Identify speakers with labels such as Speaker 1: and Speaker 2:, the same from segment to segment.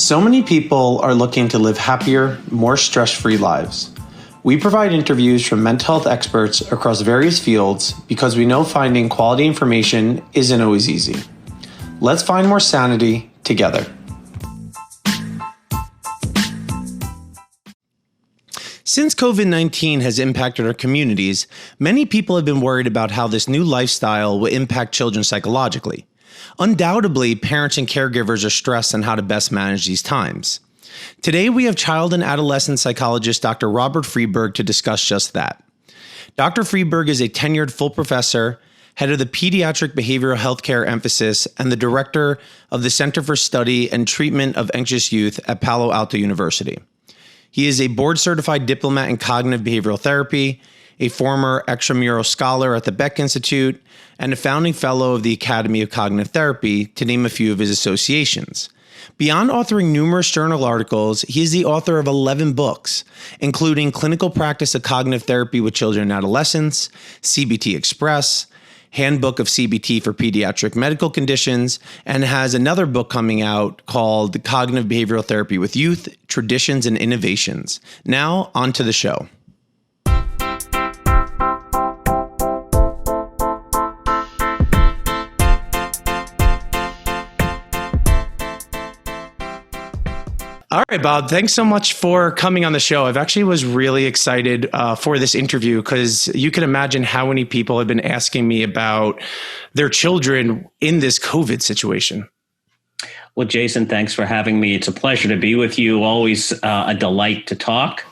Speaker 1: So many people are looking to live happier, more stress-free lives. We provide interviews from mental health experts across various fields because we know finding quality information isn't always easy. Let's find more sanity together. Since COVID-19 has impacted our communities, many people have been worried about how this new lifestyle will impact children psychologically. Undoubtedly, parents and caregivers are stressed on how to best manage these times. Today, we have child and adolescent psychologist Dr. Robert Friedberg to discuss just that. Dr. Friedberg is a tenured full professor, head of the Pediatric Behavioral Healthcare Emphasis, and the director of the Center for Study and Treatment of Anxious Youth at Palo Alto University. He is a board-certified diplomat in cognitive behavioral therapy, a former extramural scholar at the Beck Institute, and a founding fellow of the Academy of Cognitive Therapy, to name a few of his associations. Beyond authoring numerous journal articles, he is the author of 11 books, including Clinical Practice of Cognitive Therapy with Children and Adolescents, CBT Express, Handbook of CBT for Pediatric Medical Conditions, and has another book coming out called Cognitive Behavioral Therapy with Youth, Traditions and Innovations. Now, on to the show. All right, Bob, thanks so much for coming on the show. I've actually was really excited for this interview because you can imagine how many people have been asking me about their children in this COVID situation.
Speaker 2: Well, Jason, thanks for having me. It's a pleasure to be with you. Always a delight to talk.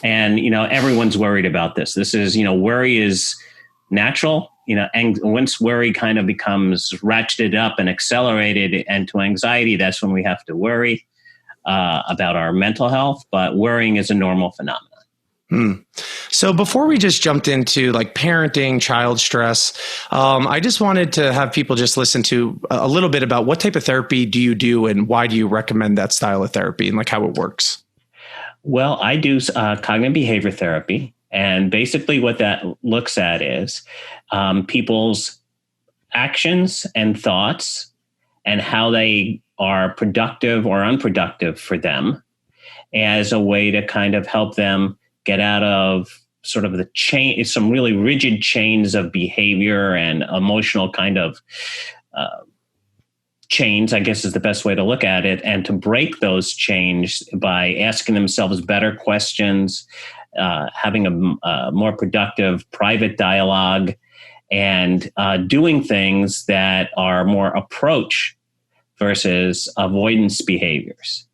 Speaker 2: And, everyone's worried about this. This is, worry is natural. Once worry kind of becomes ratcheted up and accelerated into anxiety, that's when we have to worry about our mental health, but worrying is a normal phenomenon.
Speaker 1: So before we just jumped into parenting, child stress, I just wanted to have people just listen to a little bit about what type of therapy do you do and why do you recommend that style of therapy and how it works?
Speaker 2: Well, I do cognitive behavior therapy. And basically what that looks at is people's actions and thoughts and how they are productive or unproductive for them as a way to kind of help them get out of sort of the chain, some really rigid chains of behavior and emotional kind of chains, I guess is the best way to look at it, and to break those chains by asking themselves better questions, having a more productive private dialogue, and doing things that are more approach versus avoidance behaviors.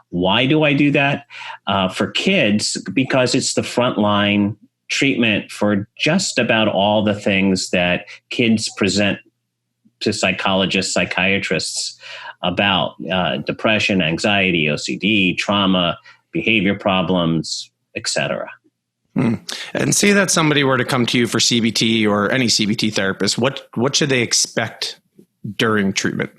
Speaker 2: Why do I do that? For kids, because it's the frontline treatment for just about all the things that kids present to psychologists, psychiatrists about depression, anxiety, OCD, trauma, behavior problems, etc.
Speaker 1: And say that somebody were to come to you for CBT or any CBT therapist, what should they expect during treatment?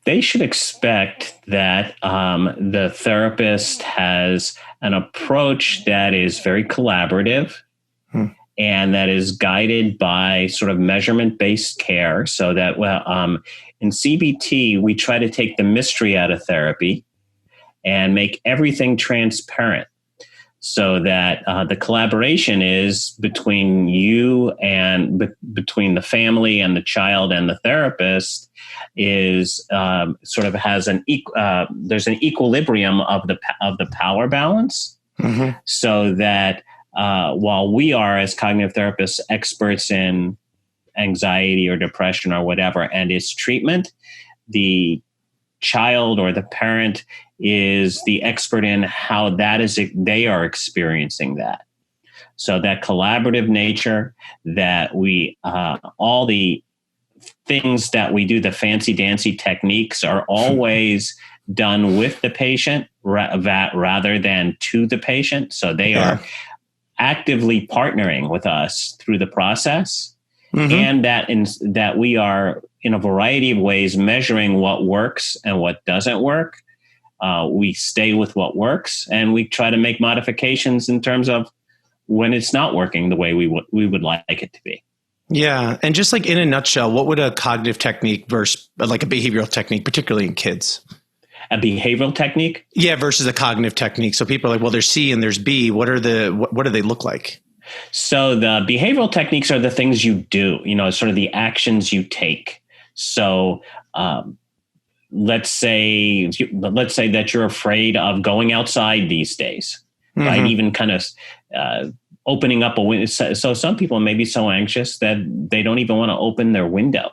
Speaker 2: They should expect that the therapist has an approach that is very collaborative and that is guided by sort of measurement-based care, so that in CBT, we try to take the mystery out of therapy and make everything transparent, so that the collaboration is between you and between the family and the child and the therapist is sort of has there's an equilibrium of the power balance, so that while we are as cognitive therapists experts in anxiety or depression or whatever and its treatment, the child or the parent is the expert in how they are experiencing that. So that collaborative nature, that we all the things that we do, the fancy dancy techniques, are always done with the patient rather than to the patient. So they are actively partnering with us through the process, and that we are in a variety of ways measuring what works and what doesn't work. We stay with what works, and we try to make modifications in terms of when it's not working the way we would like it to be.
Speaker 1: Yeah. And just in a nutshell, what would a cognitive technique versus a behavioral technique, particularly in kids?
Speaker 2: A behavioral technique?
Speaker 1: Yeah, versus a cognitive technique. So people are like, well, there's C and there's B. What do they look like?
Speaker 2: So the behavioral techniques are the things you do, sort of the actions you take. So let's say that you're afraid of going outside these days, right? Even kind of opening up a window. So some people may be so anxious that they don't even want to open their window,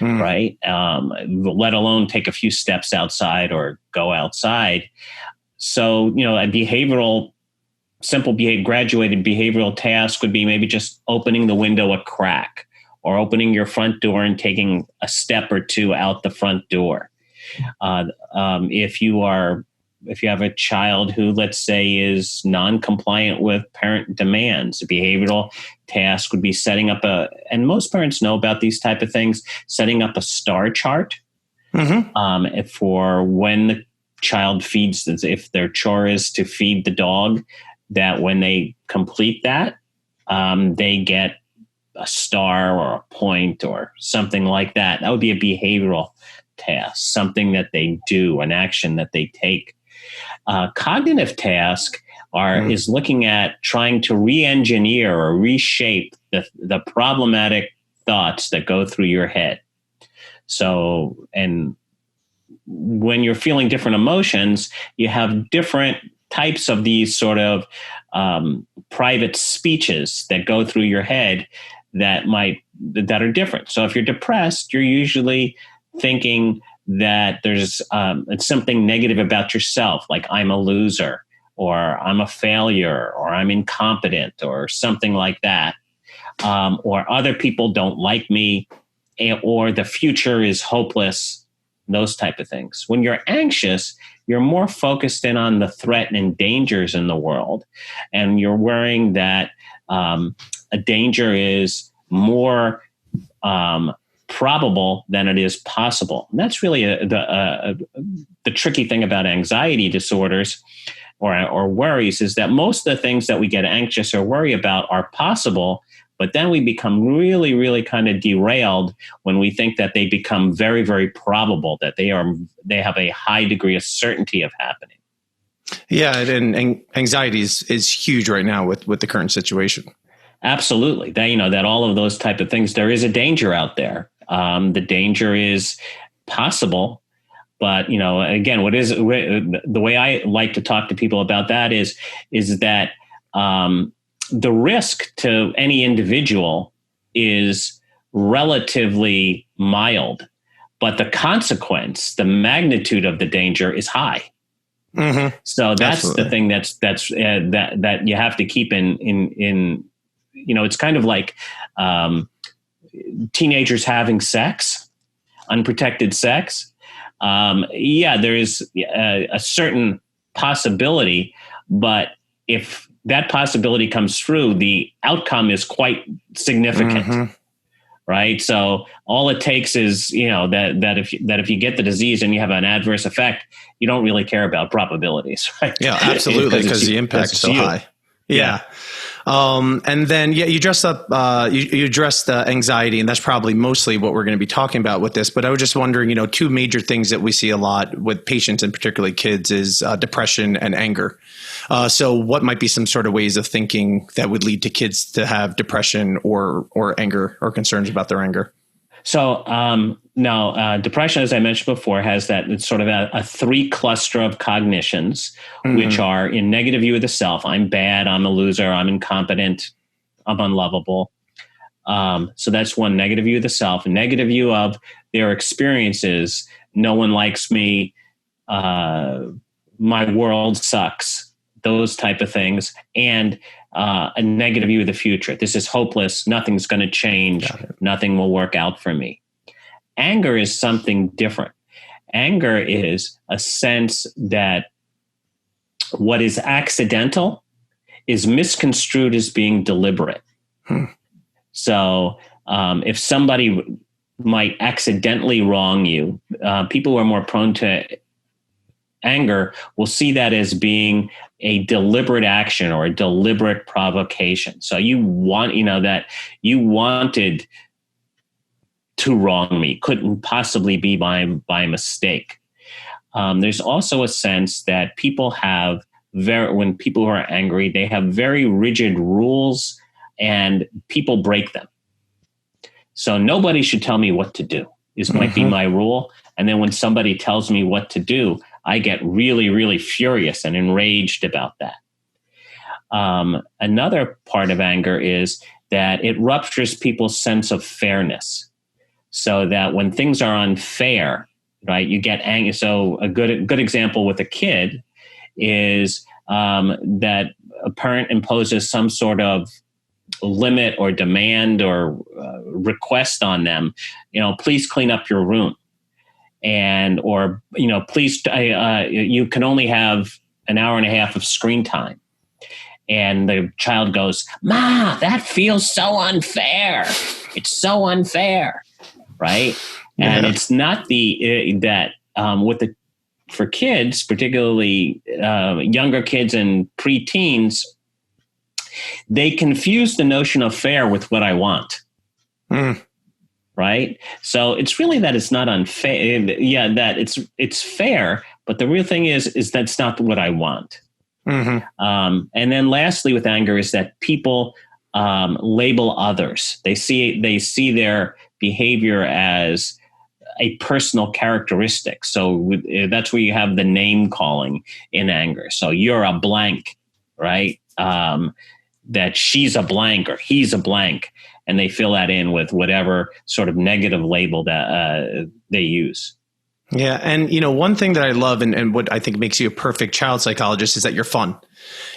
Speaker 2: right? Let alone take a few steps outside or go outside. So, a graduated behavioral task would be maybe just opening the window a crack, or opening your front door and taking a step or two out the front door. If you have a child who, let's say, is non-compliant with parent demands, a behavioral task would be setting up and most parents know about these type of things, setting up a star chart for when the child feeds, if their chore is to feed the dog, that when they complete that, they get a star or a point or something like that. That would be a behavioral task, something that they do, an action that they take. Cognitive task is looking at trying to re-engineer or reshape the problematic thoughts that go through your head. So, and when you're feeling different emotions, you have different types of these sort of private speeches that go through your head that are different. So if you're depressed, you're usually thinking that there's something negative about yourself, like I'm a loser, or I'm a failure, or I'm incompetent, or something like that, or other people don't like me, or the future is hopeless, those type of things. When you're anxious, you're more focused in on the threat and dangers in the world, and you're worrying that a danger is more probable than it is possible. And that's really the tricky thing about anxiety disorders or worries, is that most of the things that we get anxious or worry about are possible, but then we become really, really kind of derailed when we think that they become very, very probable, that they have a high degree of certainty of happening.
Speaker 1: Yeah, and anxiety is huge right now with the current situation.
Speaker 2: Absolutely. That all of those type of things, there is a danger out there. The danger is possible, but again, the way I like to talk to people about that is that the risk to any individual is relatively mild, but the consequence, the magnitude of the danger is high. So that's Absolutely. The thing that you have to keep in. It's kind of like teenagers having sex, unprotected sex. There is a certain possibility, but if that possibility comes through, the outcome is quite significant, right? So all it takes is that if you get the disease and you have an adverse effect, you don't really care about probabilities, right?
Speaker 1: Yeah, absolutely, because the impact is so high. Yeah. And then, you addressed anxiety, and that's probably mostly what we're going to be talking about with this. But I was just wondering, two major things that we see a lot with patients and particularly kids is depression and anger. So what might be some sort of ways of thinking that would lead to kids to have depression or anger or concerns about their anger?
Speaker 2: So now depression, as I mentioned before, has that it's sort of a three cluster of cognitions, which are in negative view of the self. I'm bad. I'm a loser. I'm incompetent. I'm unlovable. So that's one, negative view of the self. Negative view of their experiences. No one likes me. My world sucks. Those type of things. And a negative view of the future. This is hopeless. Nothing's going to change. Nothing will work out for me. Anger is something different. Anger is a sense that what is accidental is misconstrued as being deliberate. So if somebody might accidentally wrong you, people who are more prone to anger will see that as being a deliberate action or a deliberate provocation. So you that you wanted to wrong me, couldn't possibly be by mistake. There's also a sense that people have when people are angry, they have very rigid rules and people break them. So nobody should tell me what to do. This might be my rule. And then when somebody tells me what to do, I get really, really furious and enraged about that. Another part of anger is that it ruptures people's sense of fairness. So that when things are unfair, right, you get angry. So a good example with a kid is that a parent imposes some sort of limit or demand or request on them. Please clean up your room, or please, you can only have an hour and a half of screen time. And the child goes, "Ma, that feels so unfair. It's so unfair." Right. Yeah. And it's not for kids, particularly younger kids and preteens, they confuse the notion of fair with what I want. Right. So it's really that it's not unfair. Yeah, that it's fair. But the real thing is that's not what I want. And then lastly, with anger is that people label others. They see their behavior as a personal characteristic. So that's where you have the name calling in anger. So you're a blank, right? That she's a blank or he's a blank, and they fill that in with whatever sort of negative label that they use.
Speaker 1: Yeah. And, one thing that I love and what I think makes you a perfect child psychologist is that you're fun.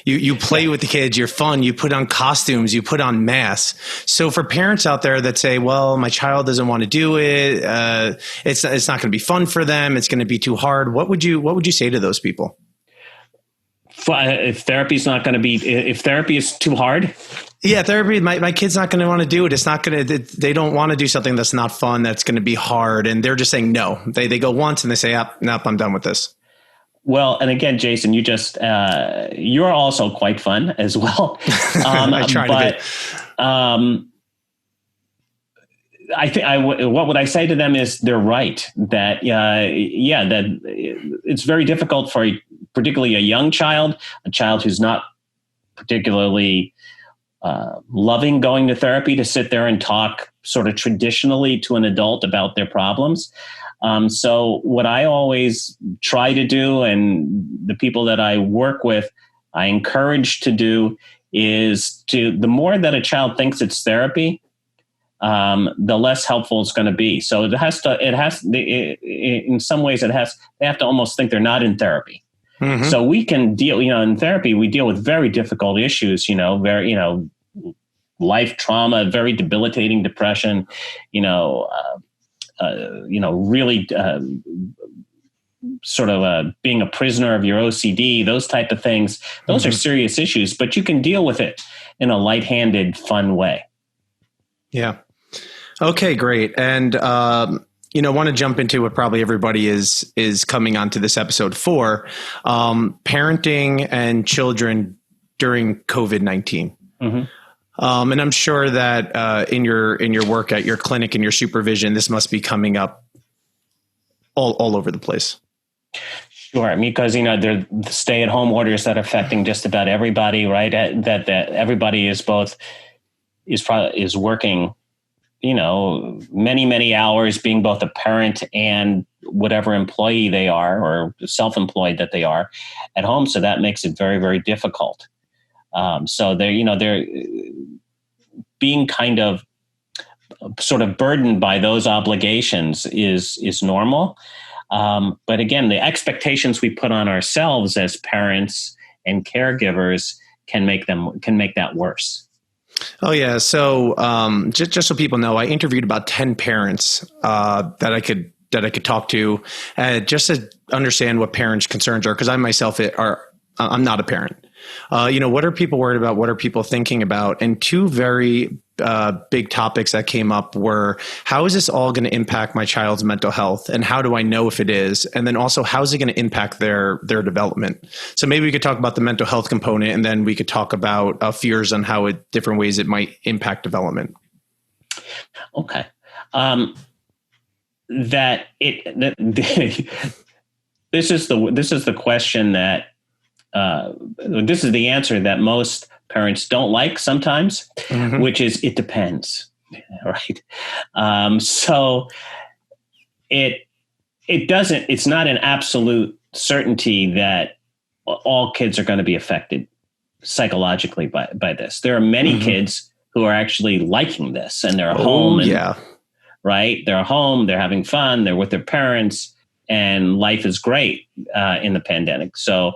Speaker 1: You play with the kids, you're fun, you put on costumes, you put on masks. So for parents out there that say, well, my child doesn't want to do it, it's not going to be fun for them, it's going to be too hard. What would you say to those people?
Speaker 2: If therapy is too hard?
Speaker 1: Yeah, therapy, my kid's not going to want to do it. It's not going to, they don't want to do something that's not fun, that's going to be hard. And they're just saying no. They go once and they say, nope, I'm done with this.
Speaker 2: Well, and again, Jason, you're also quite fun as well.
Speaker 1: I try to
Speaker 2: be. What would I say to them is they're right that, that it's very difficult for particularly a young child, a child who's not particularly loving going to therapy, to sit there and talk sort of traditionally to an adult about their problems. So what I always try to do, and the people that I work with, I encourage to do, is the more that a child thinks it's therapy, the less helpful it's going to be. So in some ways they have to almost think they're not in therapy. So we can deal, in therapy, we deal with very difficult issues, life trauma, very debilitating depression, really sort of being a prisoner of your OCD, those type of things. Those are serious issues, but you can deal with it in a lighthearted, fun way. Yeah.
Speaker 1: Okay, great. And, want to jump into what probably everybody is coming onto this episode for, parenting and children during COVID-19. And I'm sure that in your work at your clinic and your supervision, this must be coming up all over the place.
Speaker 2: Sure, because there are the stay-at-home orders that are affecting just about everybody, right? That everybody is working, many hours, being both a parent and whatever employee they are or self-employed that they are at home. So that makes it very, very difficult. So they're being kind of sort of burdened by those obligations is normal. But again, the expectations we put on ourselves as parents and caregivers can make that worse.
Speaker 1: Oh yeah. So just so people know, I interviewed about 10 parents that I could talk to just to understand what parents' concerns are, because I myself I'm not a parent. What are people worried about? What are people thinking about? And two very big topics that came up were, how is this all going to impact my child's mental health? And how do I know if it is? And then also, how is it going to impact their development? So maybe we could talk about the mental health component, and then we could talk about fears on how different ways it might impact development.
Speaker 2: Okay. this is the question that this is the answer that most parents don't like sometimes, which is it depends, right? So it's not an absolute certainty that all kids are going to be affected psychologically by this. There are many kids who are actually liking this, and they're home. Right? They're home, they're having fun, they're with their parents, and life is great in the pandemic. So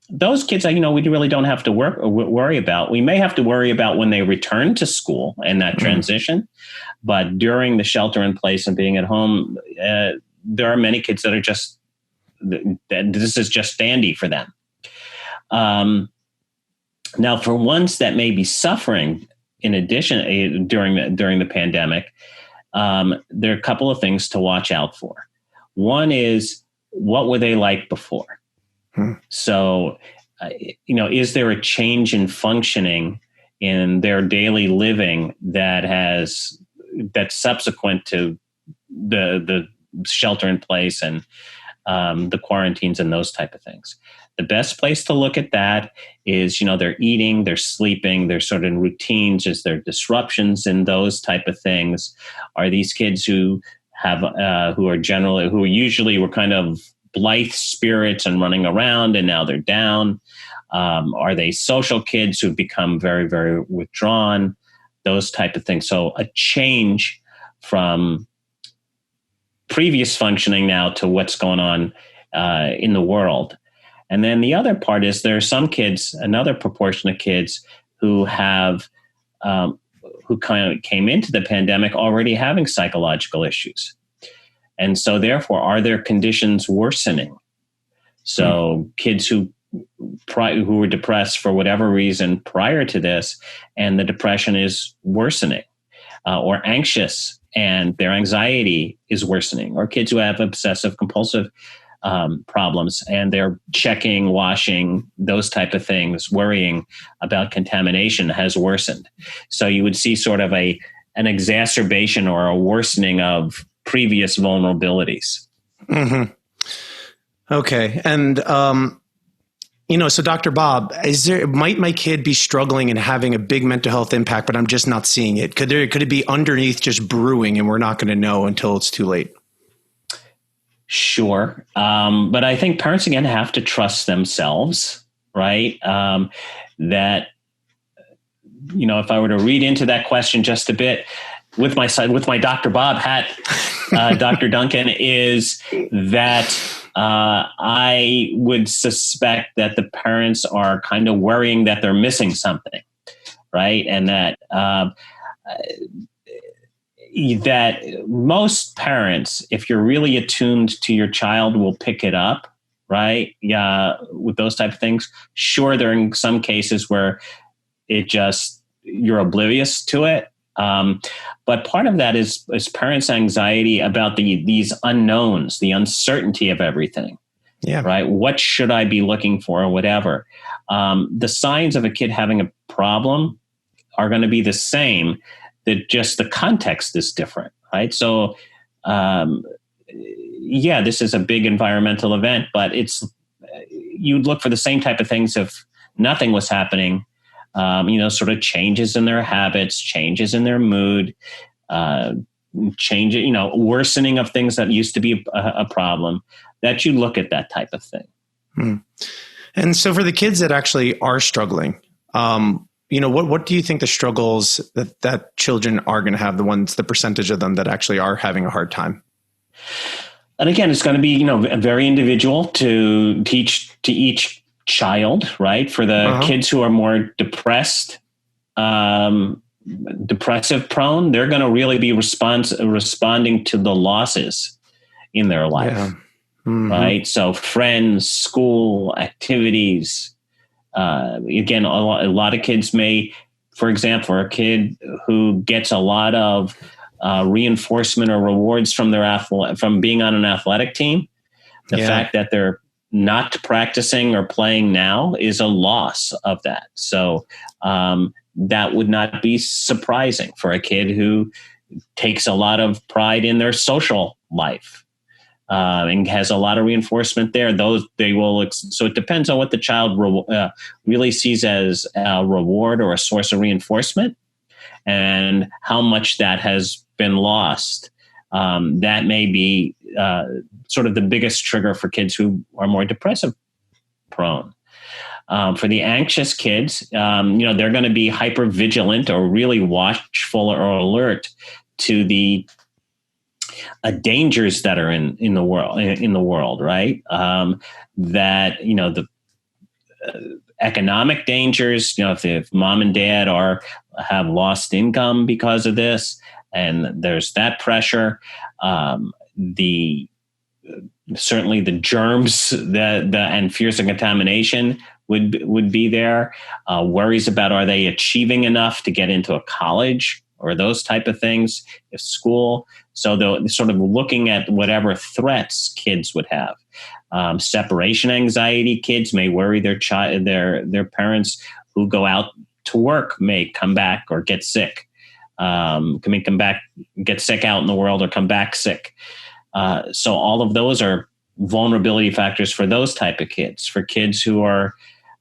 Speaker 2: those kids, we really don't have to worry about. We may have to worry about when they return to school and that transition. But during the shelter in place and being at home, there are many kids that are just, this is just dandy for them. Now, for ones that may be suffering, in addition, during the pandemic, there are a couple of things to watch out for. One is, what were they like before? So, is there a change in functioning in their daily living that's subsequent to the shelter in place and the quarantines and those type of things? The best place to look at that is, they're eating, they're sleeping, they're sort of in routines. Is there disruptions in those type of things? Are these kids who usually were kind of blithe spirits and running around, and now they're down? Are they social kids who've become very, very withdrawn? Those type of things. So a change from previous functioning now to what's going on in the world. And then the other part is, there are some kids, another proportion of kids who have, who kind of came into the pandemic already having psychological issues. And so therefore, are their conditions worsening? So kids who were depressed for whatever reason prior to this, and the depression is worsening, or anxious and their anxiety is worsening, or kids who have obsessive compulsive problems, and they're checking, washing, those type of things, worrying about contamination has worsened. So you would see sort of an exacerbation or a worsening of previous vulnerabilities.
Speaker 1: Okay. And, so Dr. Bob, might my kid be struggling and having a big mental health impact, but I'm just not seeing it? Could it be underneath just brewing and we're not going to know until it's too late?
Speaker 2: Sure. But I think parents, again, have to trust themselves, right? That, if I were to read into that question just a bit with my Dr. Bob hat, Dr. Duncan, is that I would suspect that the parents are kind of worrying that they're missing something, right? And that that most parents, if you're really attuned to your child, will pick it up, right? Yeah, with those type of things. Sure, there are some cases where you're oblivious to it. But part of that is parents' anxiety about these unknowns, the uncertainty of everything. Yeah. Right. What should I be looking for, or whatever? The signs of a kid having a problem are going to be the same, that just the context is different. Right. So, this is a big environmental event, but you'd look for the same type of things if nothing was happening. Sort of changes in their habits, changes in their mood, worsening of things that used to be a problem, that you look at that type of thing.
Speaker 1: And so for the kids that actually are struggling, what do you think the struggles that children are going to have, the percentage of them that actually are having a hard time?
Speaker 2: And again, it's going to be, very individual to each child, right? For the kids who are more depressed, depressive prone, they're going to really be responding to the losses in their life, right? So friends, school, activities. Again, a lot of kids may, for example, for a kid who gets a lot of reinforcement or rewards from from being on an athletic team, the fact that they're not practicing or playing now is a loss of that. So that would not be surprising for a kid who takes a lot of pride in their social life. and has a lot of reinforcement there. So it depends on what the child really sees as a reward or a source of reinforcement, and how much that has been lost. That may be sort of the biggest trigger for kids who are more depressive prone. For the anxious kids, they're going to be hyper vigilant or really watchful or alert to the dangers that are in the world, right? That the economic dangers. If mom and dad have lost income because of this, and there's that pressure. Certainly the germs and fears of contamination would be there. Worries about, are they achieving enough to get into a college or those type of things, if school. So they're sort of looking at whatever threats kids would have. Separation anxiety, kids may worry their parents who go out to work may come back or get sick. Come back, get sick out in the world, or come back sick. So all of those are vulnerability factors for those type of kids. For kids who are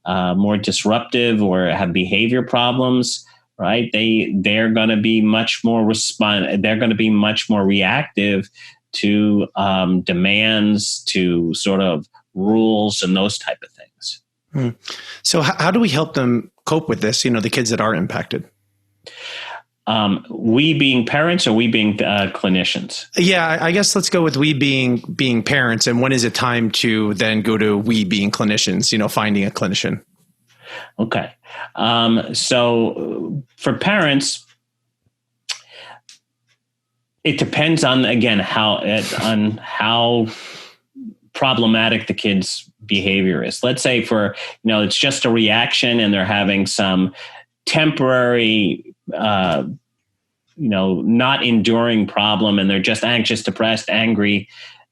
Speaker 2: more disruptive or have behavior problems, right? They're going to be much more They're going to be much more reactive to demands, to sort of rules, and those type of things.
Speaker 1: So how do we help them cope with this? The kids that are impacted.
Speaker 2: We being parents, or we being clinicians?
Speaker 1: Yeah, I guess let's go with we being parents. And when is it time to then go to we being clinicians, finding a clinician?
Speaker 2: Okay. So for parents, it depends on, again, how problematic the kid's behavior is. Let's say it's just a reaction and they're having some temporary, not enduring problem, and they're just anxious, depressed, angry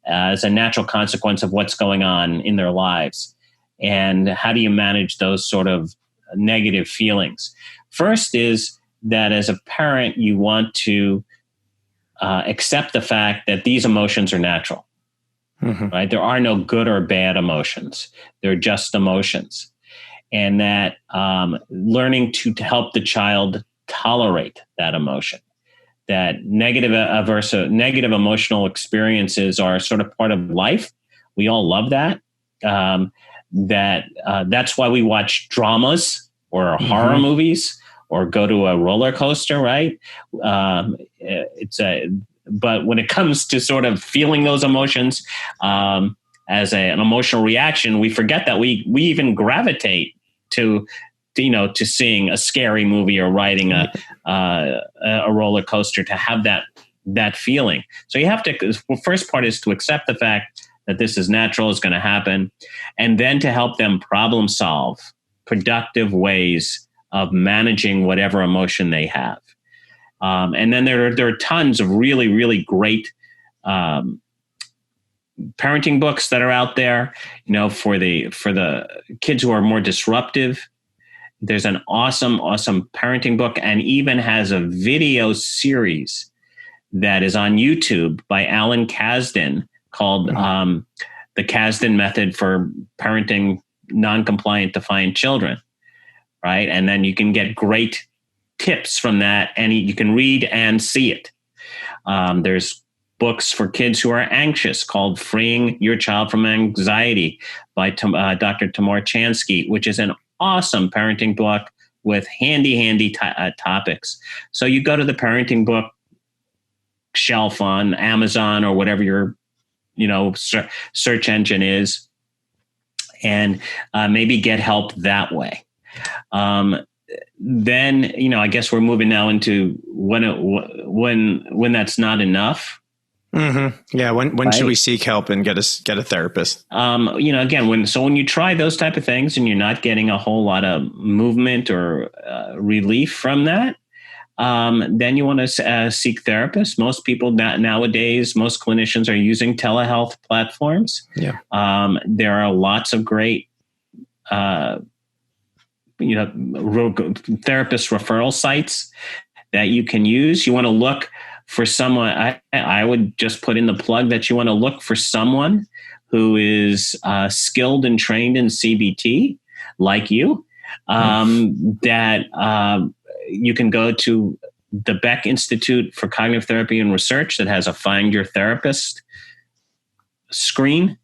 Speaker 2: as a natural consequence of what's going on in their lives. And how do you manage those sort of negative feelings? First is that as a parent, you want to accept the fact that these emotions are natural, right? There are no good or bad emotions. They're just emotions. And that learning to help the child tolerate that emotion, that negative emotional experiences are sort of part of life. We all love that. That's why we watch dramas or horror movies or go to a roller coaster, right? But when it comes to sort of feeling those emotions as an emotional reaction, we forget that we even gravitate to seeing a scary movie or riding a roller coaster to have that feeling. So you have to. The first part is to accept the fact that this is natural, is going to happen, and then to help them problem solve productive ways of managing whatever emotion they have. And then there are tons of really, really great parenting books that are out there, for the kids who are more disruptive. There's an awesome parenting book, and even has a video series that is on YouTube by Alan Kasdan called The Kasdan Method for Parenting Non-Compliant Defiant Children, right? And then you can get great tips from that, and you can read and see it. There's books for kids who are anxious called Freeing Your Child from Anxiety by Dr. Tamar Chansky, which is an awesome parenting book with handy topics. So you go to the parenting book shelf on Amazon or whatever your search engine is, and maybe get help that way. Then I guess we're moving now into when that's not enough.
Speaker 1: Yeah. When
Speaker 2: right?
Speaker 1: should we seek help and get a therapist?
Speaker 2: Again, when you try those type of things and you're not getting a whole lot of movement or relief from that, then you want to seek therapists. Most people nowadays, most clinicians are using telehealth platforms.
Speaker 1: Yeah.
Speaker 2: There are lots of great, therapist referral sites that you can use. You want to look for someone, I would just put in the plug that you want to look for someone who is skilled and trained in CBT, like you, that you can go to the Beck Institute for Cognitive Therapy and Research that has a Find Your Therapist screen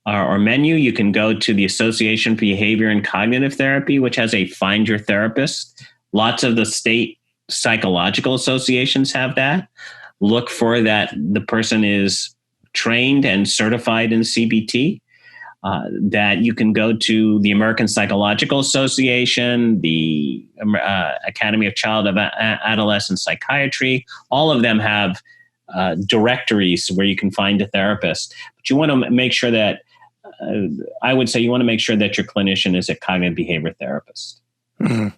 Speaker 2: or menu. You can go to the Association for Behavior and Cognitive Therapy, which has a Find Your Therapist. Lots of the state psychological associations have that. Look for that the person is trained and certified in CBT. That you can go to the American Psychological Association, the Academy of Child and Adolescent Psychiatry. All of them have directories where you can find a therapist. But you want to make sure that, I would say you want to make sure that your clinician is a cognitive behavior therapist.
Speaker 1: Mm-hmm.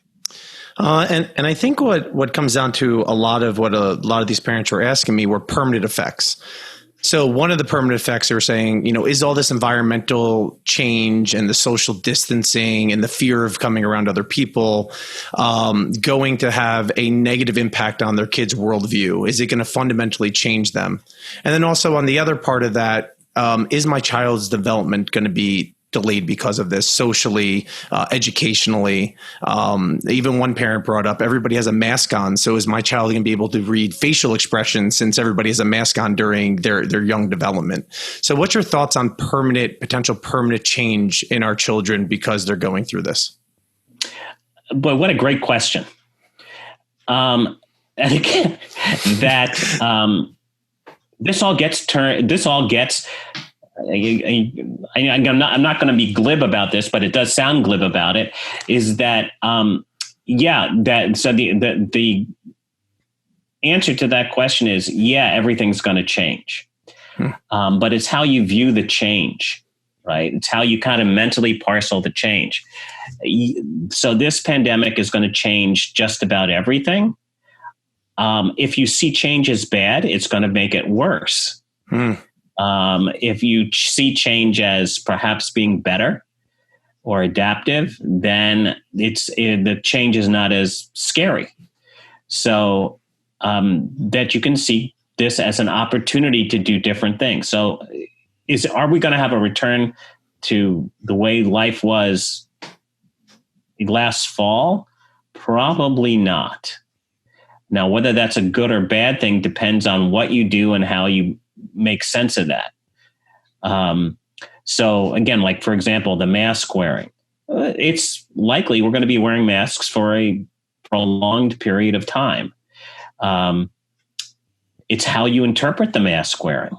Speaker 1: And I think what comes down to a lot of these parents were asking me were permanent effects. So one of the permanent effects they were saying, is all this environmental change and the social distancing and the fear of coming around other people going to have a negative impact on their kids' worldview? Is it going to fundamentally change them? And then also on the other part of that, is my child's development going to be delayed because of this socially, educationally? Even one parent brought up, everybody has a mask on. So is my child going to be able to read facial expressions since everybody has a mask on during their young development? So what's your thoughts on potential permanent change in our children because they're going through this?
Speaker 2: Boy, what a great question. And again, that this all gets I'm not going to be glib about this, but it does sound glib about it, is that, so the answer to that question is, everything's going to change. But it's how you view the change, right? It's how you kind of mentally parcel the change. So this pandemic is going to change just about everything. If you see change as bad, it's going to make it worse. If you see change as perhaps being better or adaptive, then the change is not as scary. So that you can see this as an opportunity to do different things. So are we going to have a return to the way life was last fall? Probably not. Now, whether that's a good or bad thing depends on what you do and how you make sense of that. So again, like for example, the mask wearing, it's likely we're going to be wearing masks for a prolonged period of time. It's how you interpret the mask wearing,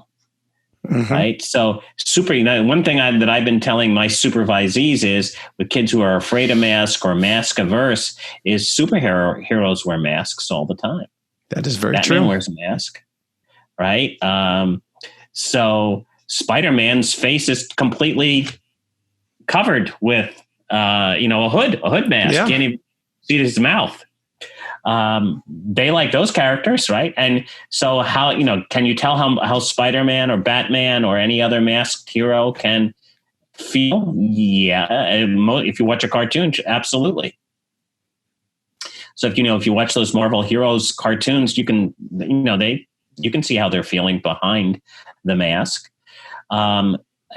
Speaker 2: right? So one thing that I've been telling my supervisees is with kids who are afraid of masks or mask averse is superheroes wear masks all the time.
Speaker 1: That is very
Speaker 2: Batman
Speaker 1: true.
Speaker 2: Wears a mask. Right. So Spider-Man's face is completely covered with, a hood mask.
Speaker 1: Yeah.
Speaker 2: Can't even see his mouth. They like those characters. Right. And so can you tell how Spider-Man or Batman or any other masked hero can feel? Yeah. If you watch a cartoon, absolutely. So if you watch those Marvel Heroes cartoons, you can see how they're feeling behind the mask.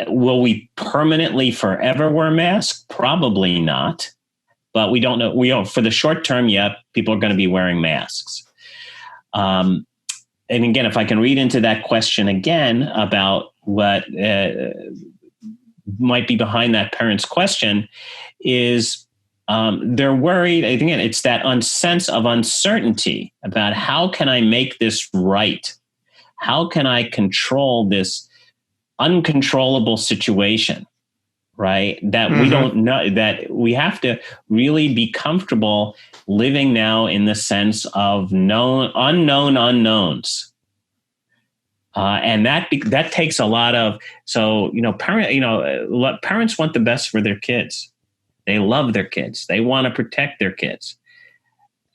Speaker 2: Will we permanently forever wear masks? Probably not. But we don't know. For the short term, people are going to be wearing masks. And again, if I can read into that question again about what might be behind that parent's question is they're worried. Again, it's that sense of uncertainty about how can I make this right? How can I control this uncontrollable situation, right? That we don't know, that we have to really be comfortable living now in the sense of unknown unknowns. And that takes a lot of, parents want the best for their kids. They love their kids. They want to protect their kids.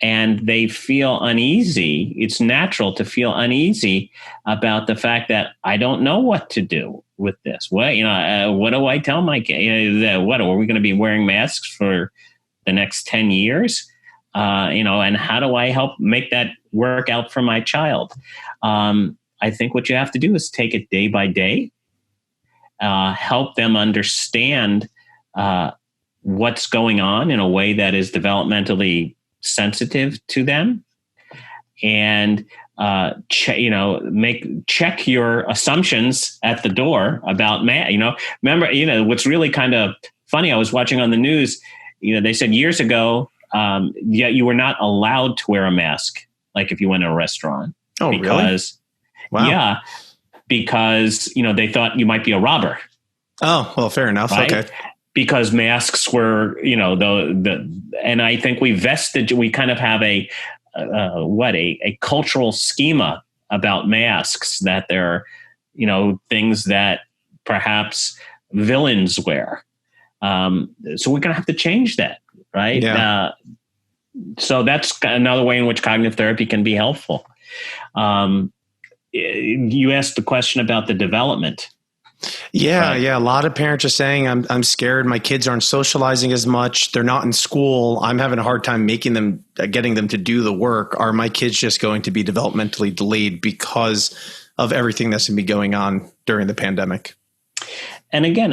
Speaker 2: And they feel uneasy. It's natural to feel uneasy about the fact that I don't know what to do with this. What do I tell my kid? What are we going to be wearing masks for the next 10 years? And how do I help make that work out for my child? I think what you have to do is take it day by day, help them understand what's going on in a way that is developmentally sensitive to them, and check your assumptions at the door about math. Remember, what's really kind of funny, I was watching on the news, they said years ago, you were not allowed to wear a mask, like if you went to a restaurant.
Speaker 1: Oh,
Speaker 2: because,
Speaker 1: really? Wow.
Speaker 2: Yeah, because, they thought you might be a robber.
Speaker 1: Oh, well, fair enough.
Speaker 2: Right?
Speaker 1: Okay.
Speaker 2: Because masks were, and I think we kind of have a cultural schema about masks, that they're, things that perhaps villains wear. So we're going to have to change that, right?
Speaker 1: Yeah.
Speaker 2: So that's another way in which cognitive therapy can be helpful. You asked the question about the development.
Speaker 1: Yeah. A lot of parents are saying, I'm scared. My kids aren't socializing as much. They're not in school. I'm having a hard time getting them to do the work. Are my kids just going to be developmentally delayed because of everything that's going to be going on during the pandemic?
Speaker 2: And again,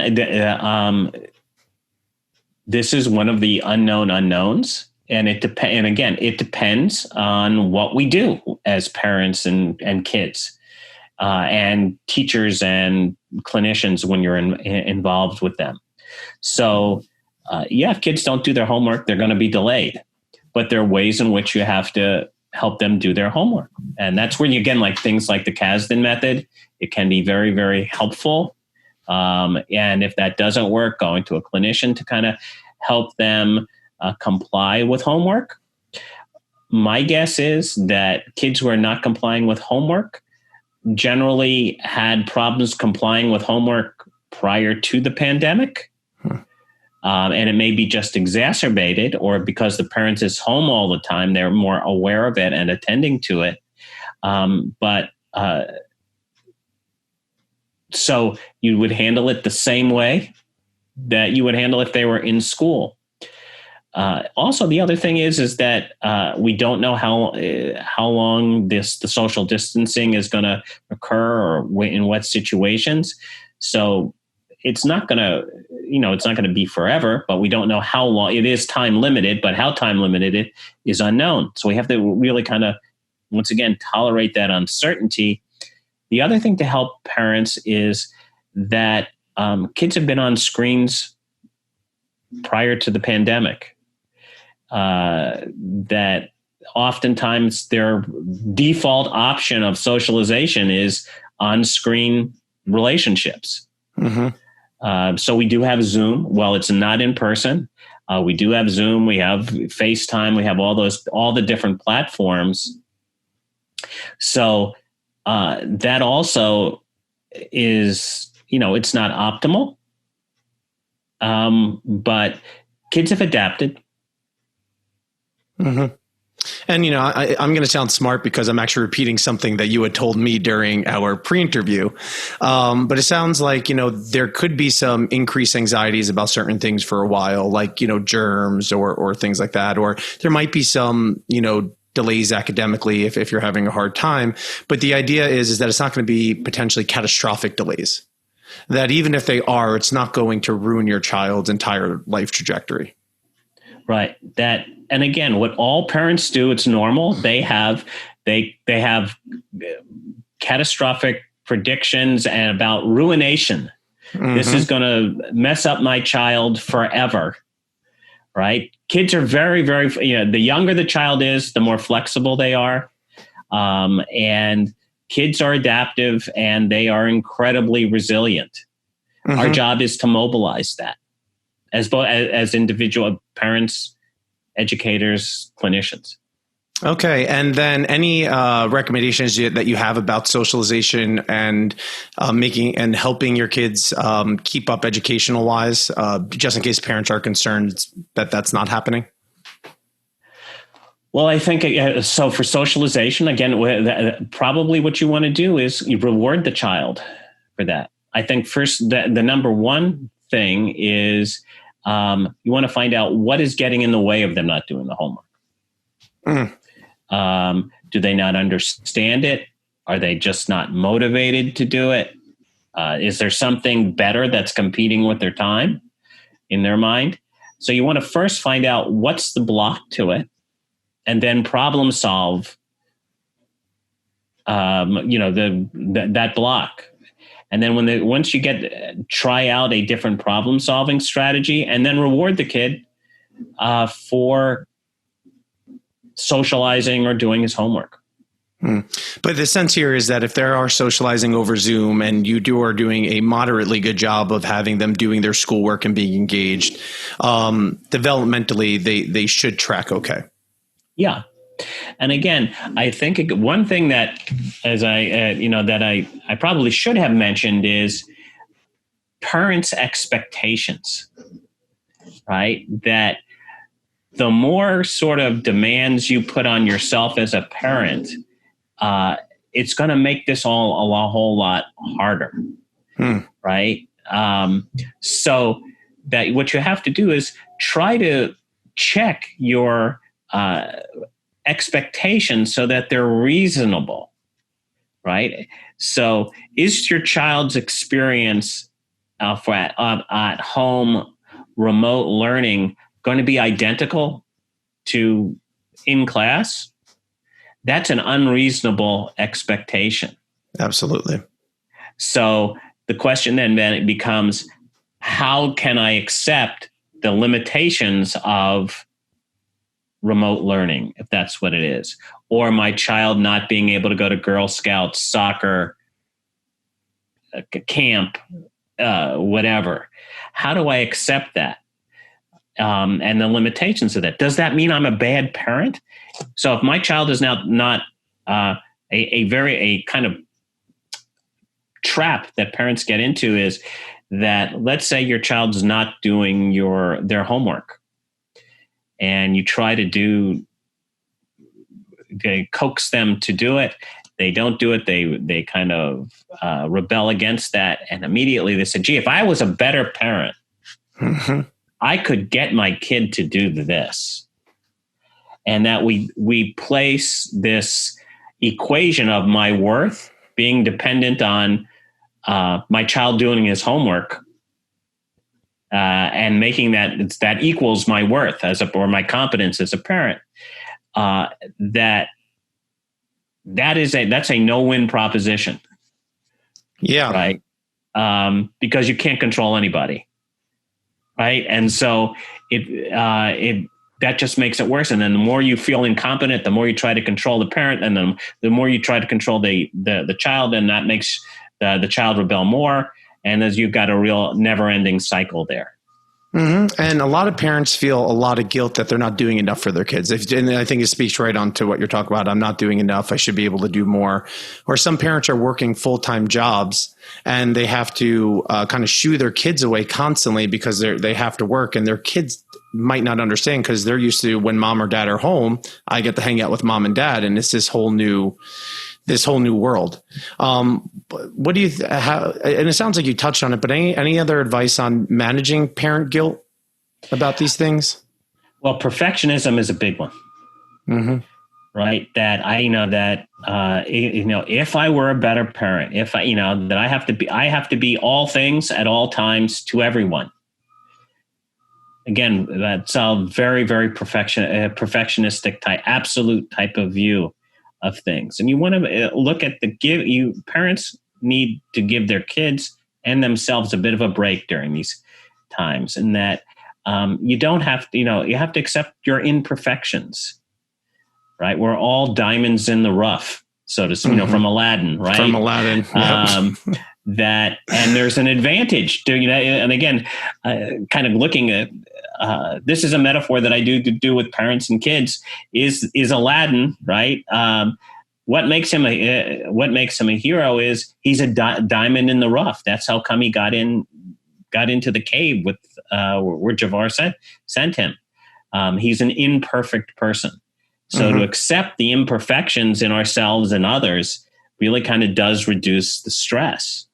Speaker 2: this is one of the unknown unknowns. And it depends on what we do as parents and kids. And teachers and clinicians when you're involved with them. So, if kids don't do their homework, they're going to be delayed. But there are ways in which you have to help them do their homework. And that's where like things like the Kasdan method, it can be very, very helpful. And if that doesn't work, going to a clinician to kind of help them comply with homework. My guess is that kids who are not complying with homework generally had problems complying with homework prior to the pandemic. And it may be just exacerbated, or because the parent is home all the time, they're more aware of it and attending to it. So you would handle it the same way that you would handle if they were in school. Also, the other thing is that we don't know how long the social distancing is going to occur, or in what situations. So it's not going to be forever, but we don't know how long. It is time limited, but how time limited it is unknown. So we have to really kind of, once again, tolerate that uncertainty. The other thing to help parents is that kids have been on screens prior to the pandemic. That oftentimes their default option of socialization is on-screen relationships. Mm-hmm. So we do have Zoom. Well, it's not in person. We do have Zoom. We have FaceTime. We have all the different platforms. So that also is, it's not optimal. But kids have adapted.
Speaker 1: Mm-hmm. And, I'm going to sound smart because I'm actually repeating something that you had told me during our pre-interview. But it sounds like, there could be some increased anxieties about certain things for a while, like, germs or things like that. Or there might be some, delays academically if you're having a hard time. But the idea is that it's not going to be potentially catastrophic delays. That even if they are, it's not going to ruin your child's entire life trajectory.
Speaker 2: Right. And again, what all parents do, it's normal. They have catastrophic predictions and about ruination. Mm-hmm. This is going to mess up my child forever. Right. Kids are very, very, the younger the child is, the more flexible they are. And kids are adaptive and they are incredibly resilient. Mm-hmm. Our job is to mobilize that as individual parents, educators, clinicians.
Speaker 1: Okay. And then any recommendations that you have about socialization and helping your kids keep up educational wise, just in case parents are concerned that that's not happening?
Speaker 2: Well, I think so. For socialization, again, probably what you want to do is you reward the child for that. I think first, the number one thing is you want to find out what is getting in the way of them not doing the homework. Do they not understand it? Are they just not motivated to do it? Is there something better that's competing with their time in their mind? So you want to first find out what's the block to it, and then problem solve, that block. And then once you try out a different problem solving strategy, and then reward the kid for socializing or doing his homework.
Speaker 1: But the sense here is that if they are socializing over Zoom and you are doing a moderately good job of having them doing their schoolwork and being engaged, developmentally, they should track okay.
Speaker 2: Yeah. And again, I think one thing that, as I probably should have mentioned is parents' expectations, right? That the more sort of demands you put on yourself as a parent, it's going to make this all a whole lot harder, right? So that what you have to do is try to check your expectations so that they're reasonable, right? So is your child's experience at home remote learning going to be identical to in class? That's an unreasonable expectation.
Speaker 1: Absolutely.
Speaker 2: So the question then it becomes, how can I accept the limitations of remote learning, if that's what it is, or my child not being able to go to Girl Scouts, soccer, camp, whatever? How do I accept that? And the limitations of that. Does that mean I'm a bad parent? So if my child is now not a kind of trap that parents get into is that, let's say your child's not doing their homework, and you try to coax them to do it. They don't do it. They kind of rebel against that, and immediately they say, "Gee, if I was a better parent, I could get my kid to do this." And that we place this equation of my worth being dependent on my child doing his homework, and making that equals my worth or my competence as a parent. That's a no-win proposition.
Speaker 1: Yeah.
Speaker 2: Right. Because you can't control anybody. Right. And so that just makes it worse. And then the more you feel incompetent, the more you try to control the parent, and then the more you try to control the child, and that makes the child rebel more. And as you've got a real never-ending cycle there.
Speaker 1: Mm-hmm. And a lot of parents feel a lot of guilt that they're not doing enough for their kids. And I think it speaks right on to what you're talking about. I'm not doing enough. I should be able to do more. Or some parents are working full-time jobs and they have to kind of shoo their kids away constantly because they have to work, and their kids might not understand because they're used to, when mom or dad are home, I get to hang out with mom and dad, and it's this whole new world. What do you, and it sounds like you touched on it, but any other advice on managing parent guilt about these things? Well,
Speaker 2: perfectionism is a big one, right? That if I were a better parent, if that I have to be all things at all times to everyone. Again, that's a very, very perfectionistic type, absolute type of view of things. And you want to look at parents need to give their kids and themselves a bit of a break during these times, and that you don't have to, you have to accept your imperfections, right? We're all diamonds in the rough, so to speak, from Aladdin, right?
Speaker 1: From Aladdin. Yep.
Speaker 2: And there's an advantage to, and again, kind of looking at, this is a metaphor that I do with parents and kids is Aladdin, right? What makes him a hero is he's a diamond in the rough. That's how come he got into the cave with where Jafar sent him. He's an imperfect person. So to accept the imperfections in ourselves and others really kind of does reduce the stress.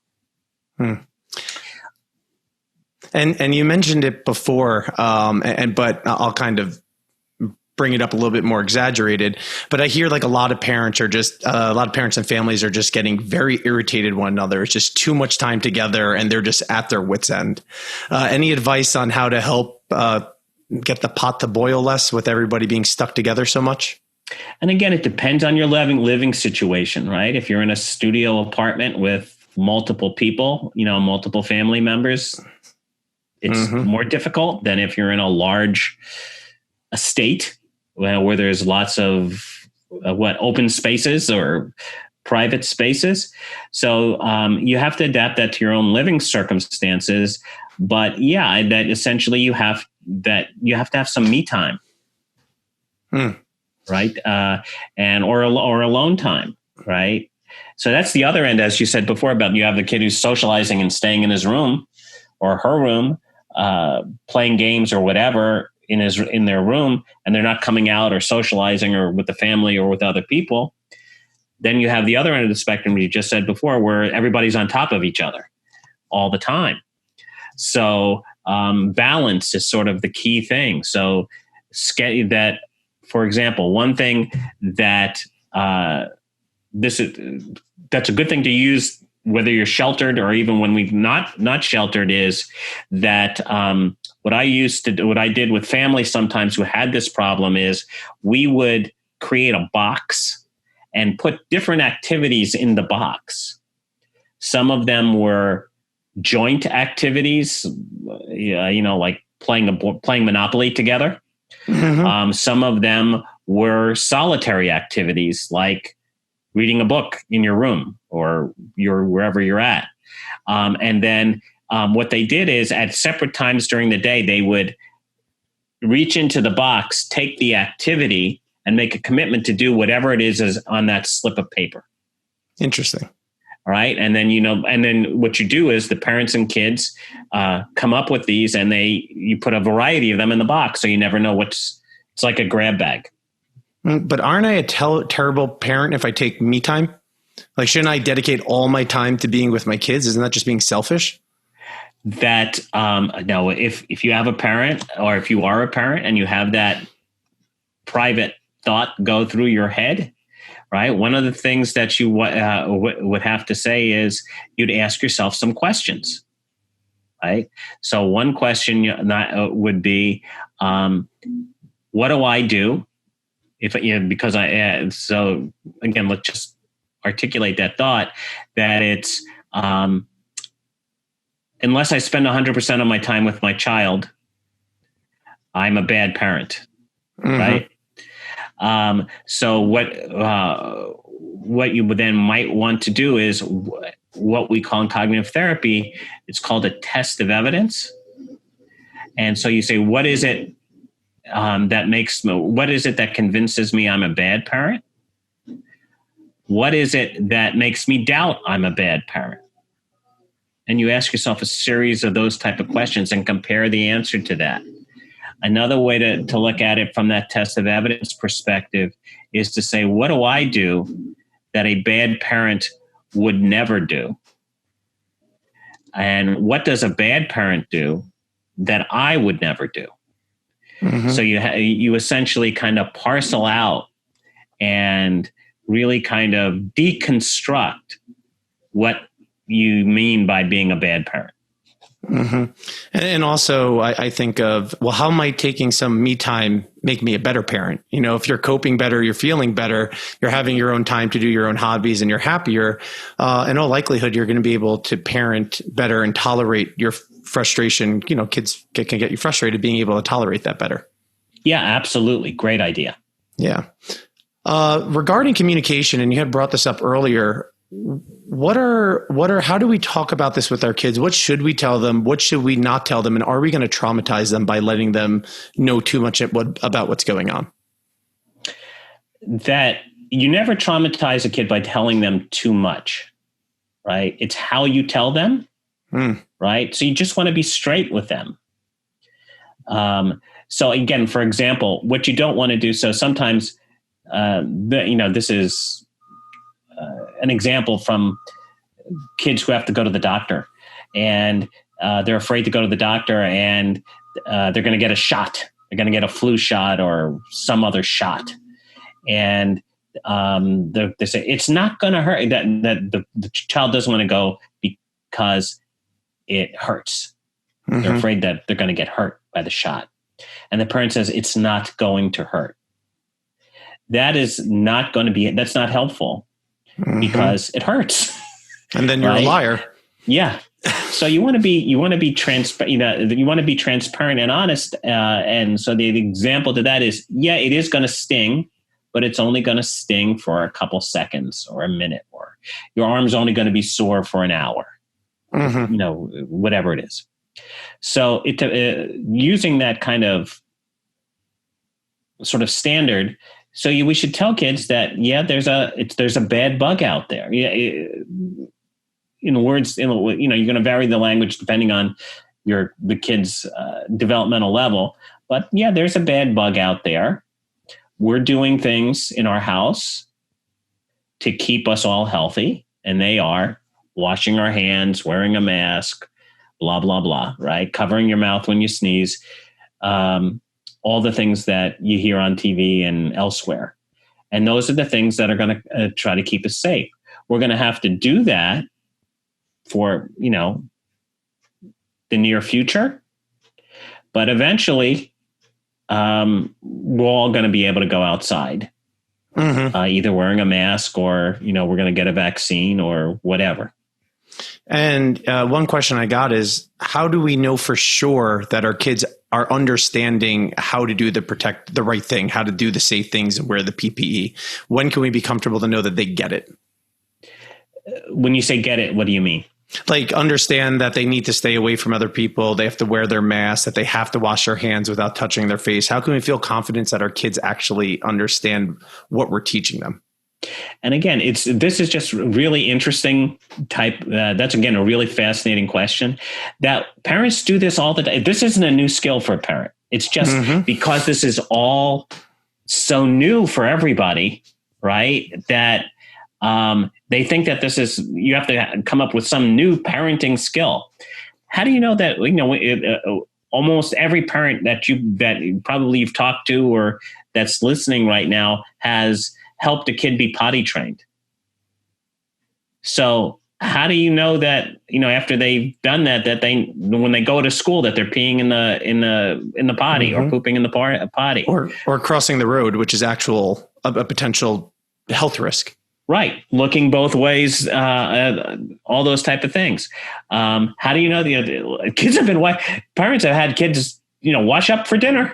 Speaker 1: And you mentioned it before, but I'll kind of bring it up a little bit more exaggerated. But I hear like a lot of parents and families are just getting very irritated one another. It's just too much time together and they're just at their wits' end. Any advice on how to help get the pot to boil less with everybody being stuck together so much?
Speaker 2: And again, it depends on your living situation, right? If you're in a studio apartment with multiple people, multiple family members, it's more difficult than if you're in a large estate where there's lots of open spaces or private spaces. So you have to adapt that to your own living circumstances. But yeah, that essentially you have to have some me time, right? Or alone time, right? So that's the other end, as you said before, about you have the kid who's socializing and staying in his room or her room, playing games or whatever in their room, and they're not coming out or socializing or with the family or with other people. Then you have the other end of the spectrum you just said before, where everybody's on top of each other all the time. So balance is sort of the key thing. So that, for example, one thing that that's a good thing to use, whether you're sheltered or even when we've not sheltered, is that what I did with families sometimes who had this problem is we would create a box and put different activities in the box. Some of them were joint activities, like playing Monopoly together. Mm-hmm. Some of them were solitary activities, like reading a book in your room or wherever you're at. And then what they did is at separate times during the day, they would reach into the box, take the activity, and make a commitment to do whatever it is on that slip of paper. Interesting. All right. And then, what you do is the parents and kids come up with these, and you put a variety of them in the box. So you never know it's like a grab bag. But aren't I a terrible parent if I take me time? Like, shouldn't I dedicate all my time to being with my kids? Isn't that just being selfish? That, no, if you have a parent, or if you are a parent and you have that private thought go through your head, right? One of the things that you would have to say is you'd ask yourself some questions, right? So one question would be, what do I do? So again, let's just articulate that thought that it's, unless I spend 100% of my time with my child, I'm a bad parent, right? So what you then might want to do is what we call in cognitive therapy, it's called a test of evidence. And so you say, what is it that convinces me I'm a bad parent? What is it that makes me doubt I'm a bad parent? And you ask yourself a series of those type of questions and compare the answer to that. Another way to look at it from that test of evidence perspective is to say, what do I do that a bad parent would never do? And what does a bad parent do that I would never do? Mm-hmm. So you essentially kind of parcel out and really kind of deconstruct what you mean by being a bad parent. Mm-hmm. And also I think of, well, how might taking some me time make me a better parent? If you're coping better, you're feeling better, you're having your own time to do your own hobbies, and you're happier, in all likelihood, you're going to be able to parent better and tolerate your frustration. Kids can get you frustrated, being able to tolerate that better. Yeah, absolutely. Great idea. Yeah. Regarding communication, and you had brought this up earlier, how do we talk about this with our kids? What should we tell them? What should we not tell them? And are we going to traumatize them by letting them know too much about what's going on? That you never traumatize a kid by telling them too much, right? It's how you tell them, right? So you just want to be straight with them. So again, for example, what you don't want to do, so sometimes, this is an example from kids who have to go to the doctor, and they're afraid to go to the doctor, and they're going to get a shot, They're going to get a flu shot or some other shot. And they say it's not going to hurt. That the child doesn't want to go because it hurts. Mm-hmm. They're afraid that they're going to get hurt by the shot. And the parent says it's not going to hurt. That is not going to be, that's not helpful because it hurts.
Speaker 1: And then you're right? A liar.
Speaker 2: Yeah. So you want to be transparent, you want to be transparent and honest. And so the example to that is, yeah, it is going to sting, but it's only going to sting for a couple seconds or a minute, or your arm's only going to be sore for an hour, whatever it is. So using that kind of sort of standard. So we should tell kids that, yeah, there's a bad bug out there. Yeah. You're going to vary the language depending on the kid's developmental level. But yeah, there's a bad bug out there. We're doing things in our house to keep us all healthy. And they are washing our hands, wearing a mask, blah, blah, blah, right? Covering your mouth when you sneeze. All the things that you hear on TV and elsewhere. And those are the things that are going to try to keep us safe. We're going to have to do that for, the near future. But eventually, we're all going to be able to go outside, either wearing a mask or, we're going to get a vaccine or whatever.
Speaker 1: And one question I got is, how do we know for sure that our kids are understanding how to do the right thing, how to do the safe things and wear the PPE? When can we be comfortable to know that they get it?
Speaker 2: When you say get it, what do you mean?
Speaker 1: Like understand that they need to stay away from other people. They have to wear their mask, that they have to wash their hands without touching their face. How can we feel confidence that our kids actually understand what we're teaching them?
Speaker 2: And again, this is just really interesting type. That's, again, a really fascinating question that parents do this all the time. This isn't a new skill for a parent. It's just because this is all so new for everybody, right? That they think that you have to come up with some new parenting skill. How do you know that, almost every parent that probably you've talked to or that's listening right now has helped a kid be potty trained. So how do you know that, after they've done that when they go to school, that they're peeing in the potty or pooping in the potty
Speaker 1: or crossing the road, which is a potential health risk.
Speaker 2: Right. Looking both ways, all those type of things. How do you know kids parents have had kids, wash up for dinner.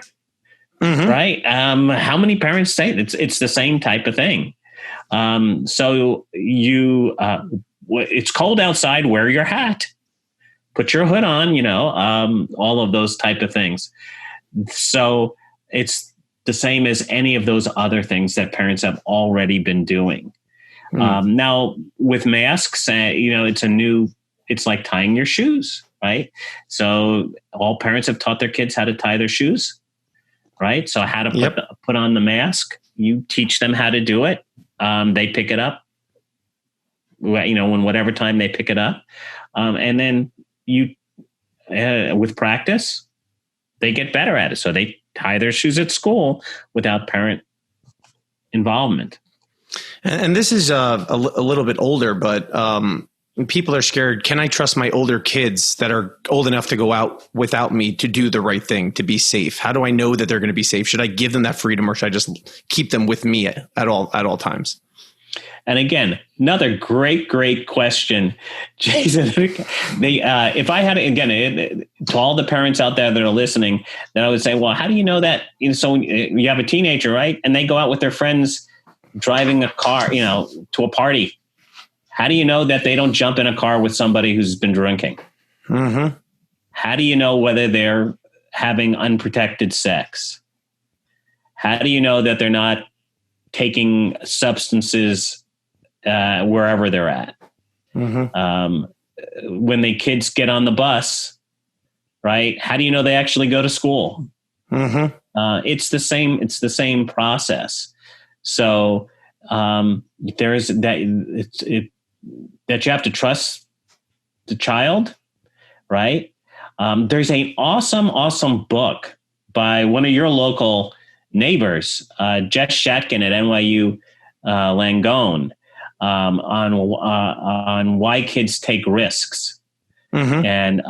Speaker 2: Right. How many parents say it's the same type of thing? So it's cold outside, wear your hat, put your hood on, all of those type of things. So it's the same as any of those other things that parents have already been doing. Now with masks, it's like tying your shoes, right? So all parents have taught their kids how to tie their shoes. Right. So how to put on the mask, you teach them how to do it. They pick it up, when whatever time they pick it up. And then with practice, they get better at it. So they tie their shoes at school without parent involvement.
Speaker 1: And this is a little bit older, but people are scared. Can I trust my older kids that are old enough to go out without me to do the right thing, to be safe? How do I know that they're going to be safe? Should I give them that freedom or should I just keep them with me at all times?
Speaker 2: And again, another great question, Jason. If I had, again, to all the parents out there that are listening, then I would say, well, how do you know that? So you have a teenager, right? And they go out with their friends driving a car, to a party. How do you know that they don't jump in a car with somebody who's been drinking? How do you know whether they're having unprotected sex? How do you know that they're not taking substances wherever they're at? When the kids get on the bus, right? How do you know they actually go to school? It's the same process. So there is that that you have to trust the child, right? There's an awesome book by one of your local neighbors, Jess Shatkin at NYU Langone, on why kids take risks, and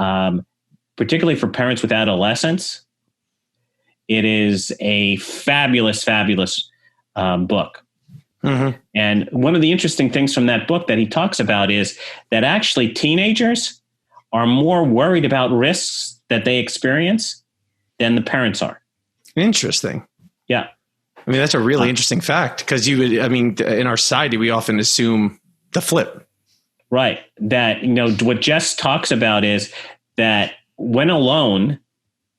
Speaker 2: particularly for parents with adolescents. It is a fabulous, fabulous book. And one of the interesting things from that book that he talks about is that actually teenagers are more worried about risks that they experience than the parents are.
Speaker 1: Interesting.
Speaker 2: Yeah.
Speaker 1: I mean, that's a really interesting fact, because in our society, we often assume the flip. Right.
Speaker 2: That, what Jess talks about is that when alone,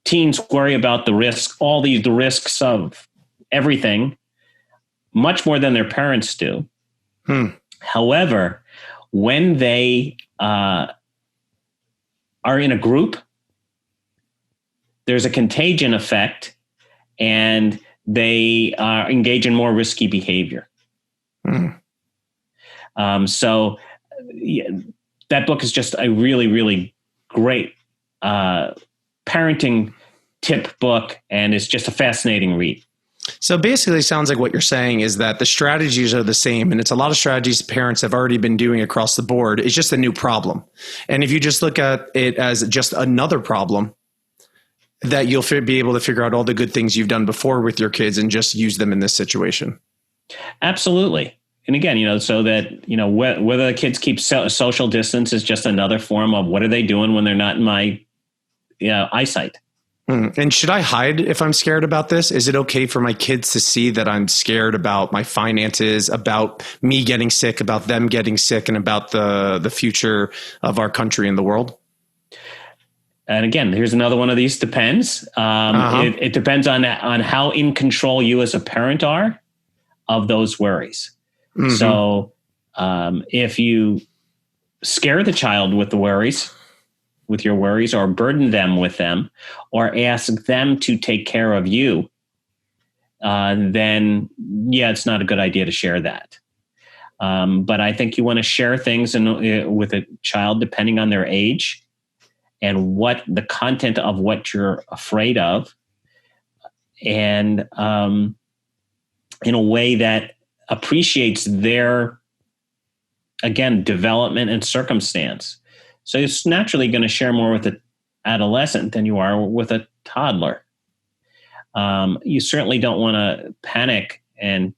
Speaker 2: teens worry about the risks of everything much more than their parents do. However, when they are in a group, there's a contagion effect, and they engage in more risky behavior. So that book is just a really, really great parenting tip book, and it's just a fascinating read.
Speaker 1: So basically, it sounds like what you're saying is that the strategies are the same, and it's a lot of strategies parents have already been doing across the board. It's just a new problem. And if you just look at it as just another problem, that you'll be able to figure out all the good things you've done before with your kids and just use them in this situation.
Speaker 2: Absolutely. And again, so that, whether the kids keep social distance is just another form of what are they doing when they're not in my eyesight.
Speaker 1: And should I hide if I'm scared about this? Is it okay for my kids to see that I'm scared about my finances, about me getting sick, about them getting sick, and about the future of our country and the world?
Speaker 2: And again, here's another one of these depends. It depends on how in control you as a parent are of those worries. So if you scare the child with your worries, or burden them with them, or ask them to take care of you, then it's not a good idea to share that. But I think you want to share things with a child depending on their age and what the content of what you're afraid of, and in a way that appreciates their, again, development and circumstance. So it's naturally going to share more with an adolescent than you are with a toddler. You certainly don't want to panic and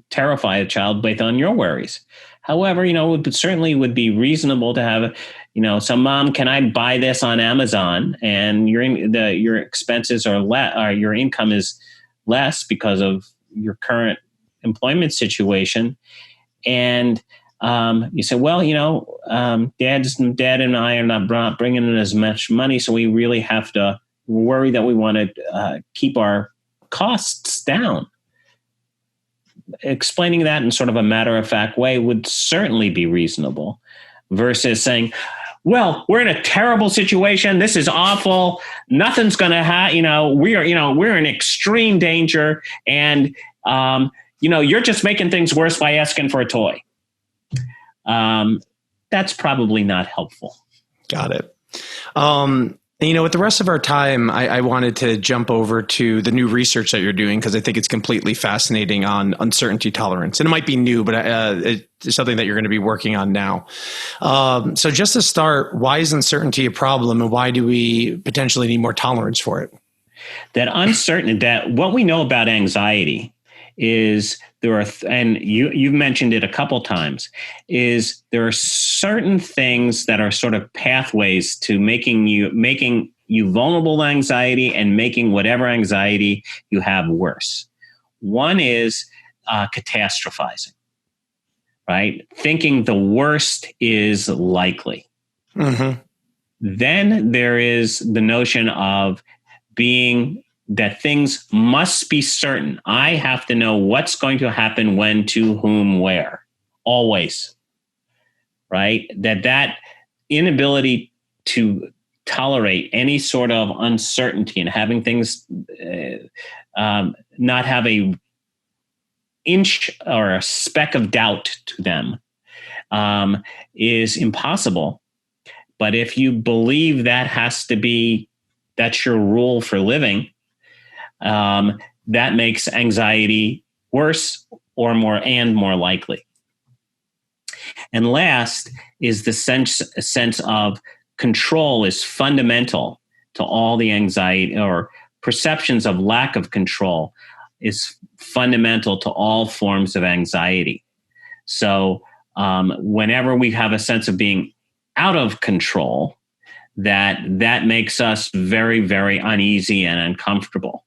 Speaker 2: terrify a child based on your worries. However, it certainly would be reasonable to have, so mom, can I buy this on Amazon? And your expenses are or your income is less because of your current employment situation. And you say, well, dad and I are not bringing in as much money, so we really have to worry that we want to keep our costs down. Explaining that in sort of a matter-of-fact way would certainly be reasonable, versus saying, well, we're in a terrible situation. This is awful. Nothing's going to happen. We're in extreme danger. And, you're just making things worse by asking for a toy. That's probably not helpful.
Speaker 1: Got it. With the rest of our time, I wanted to jump over to the new research that you're doing, because I think it's completely fascinating on uncertainty tolerance. And it might be new, but it's something that you're going to be working on now. So just to start, why is uncertainty a problem, and why do we potentially need more tolerance for it?
Speaker 2: That what we know about anxiety is and you've mentioned it a couple times, is there are certain things that are sort of pathways to making you vulnerable to anxiety and making whatever anxiety you have worse. One is catastrophizing, right? Thinking the worst is likely. Then there is the notion of that things must be certain. I have to know what's going to happen, when, to whom, where, always, right? That inability to tolerate any sort of uncertainty and having things not have a inch or a speck of doubt to them is impossible. But if you believe that has to be that's your rule for living, that makes anxiety worse or more likely. And last is the sense of control is fundamental to all the anxiety, or perceptions of lack of control is fundamental to all forms of anxiety. So whenever we have a sense of being out of control, that makes us very, very uneasy and uncomfortable.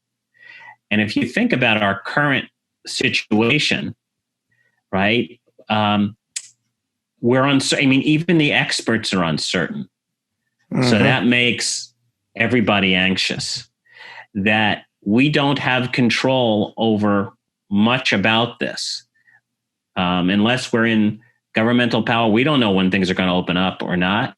Speaker 2: And if you think about our current situation, right, we're uncertain. I mean, even the experts are uncertain. Mm-hmm. So that makes everybody anxious, that we don't have control over much about this. Unless we're in governmental power, we don't know when things are going to open up or not.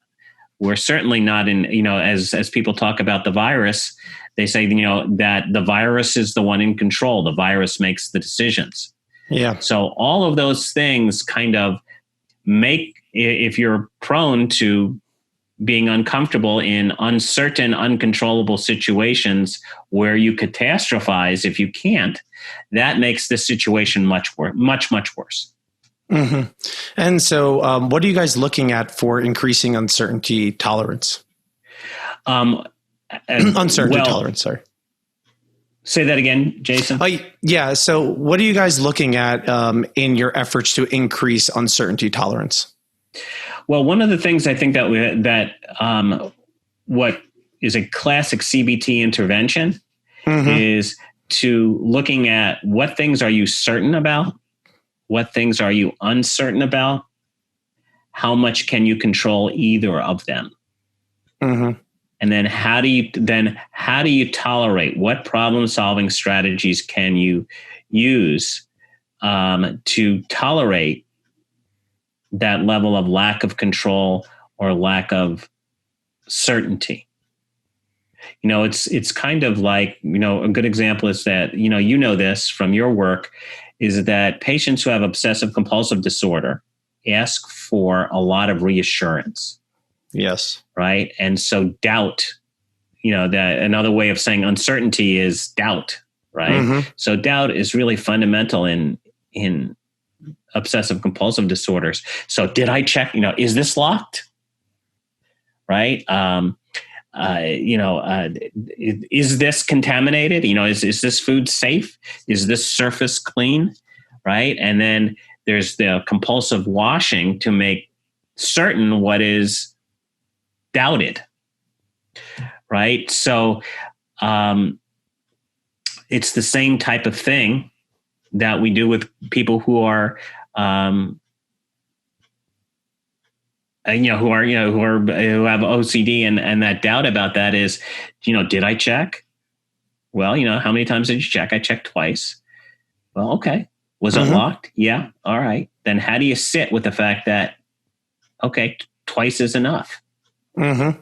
Speaker 2: We're certainly not in, as people talk about the virus, they say, that the virus is the one in control. The virus makes the decisions. Yeah. So all of those things kind of make, if you're prone to being uncomfortable in uncertain, uncontrollable situations where you catastrophize if you can't, that makes the situation much worse.
Speaker 1: Mm-hmm. And so what are you guys looking at for increasing uncertainty tolerance? Tolerance, sorry.
Speaker 2: Say that again, Jason.
Speaker 1: Yeah. So what are you guys looking at in your efforts to increase uncertainty tolerance?
Speaker 2: Well, one of the things I think that what is a classic CBT intervention is to looking at what things are you certain about, what things are you uncertain about, how much can you control either of them, and then how do you tolerate, what problem solving strategies can you use to tolerate that level of lack of control or lack of certainty. It's kind of like, a good example is that, this from your work, is that patients who have obsessive compulsive disorder ask for a lot of reassurance. Yes. Right. And so doubt, that another way of saying uncertainty is doubt. Right. So doubt is really fundamental in obsessive compulsive disorders. So did I check, is this locked? Right. Is this contaminated? Is this food safe? Is this surface clean? Right. And then there's the compulsive washing to make certain what is doubted. Right. So it's the same type of thing that we do with people who are, who have OCD, and that doubt about that is, did I check? Well, how many times did you check? I checked twice. Well, okay. Was it locked? Yeah. All right. Then how do you sit with the fact that, okay, twice is enough?
Speaker 1: And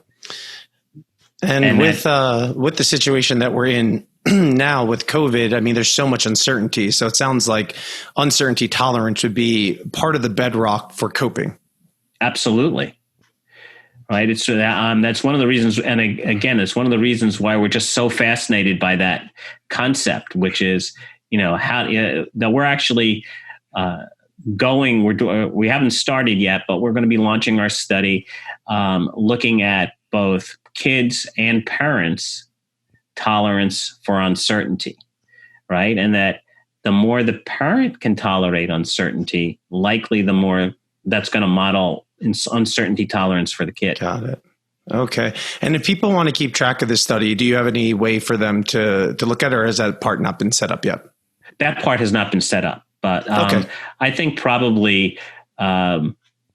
Speaker 1: with the situation that we're in now with COVID, I mean, there's so much uncertainty. So it sounds like uncertainty tolerance would be part of the bedrock for coping.
Speaker 2: Absolutely. Right. It's that's one of the reasons. And again, it's one of the reasons why we're just so fascinated by that concept, which is, how that we're actually we haven't started yet, but we're going to be launching our study looking at both kids and parents' tolerance for uncertainty. Right. And that the more the parent can tolerate uncertainty, likely the more that's going to model uncertainty tolerance for the kid.
Speaker 1: Got it. Okay. And if people want to keep track of this study, do you have any way for them to look at it, or has that part not been set up yet?
Speaker 2: That part has not been set up, but okay. I think probably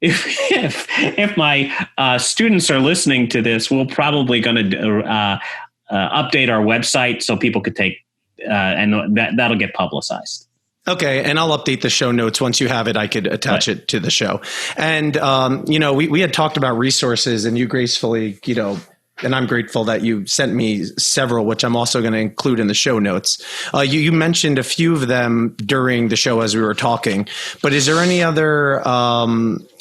Speaker 2: if my students are listening to this, we're probably going to update our website so people could take, and that'll get publicized.
Speaker 1: Okay. And I'll update the show notes. Once you have it, I could attach it to the show. And, we had talked about resources, and you gracefully, and I'm grateful that you sent me several, which I'm also going to include in the show notes. You mentioned a few of them during the show as we were talking, but is there any other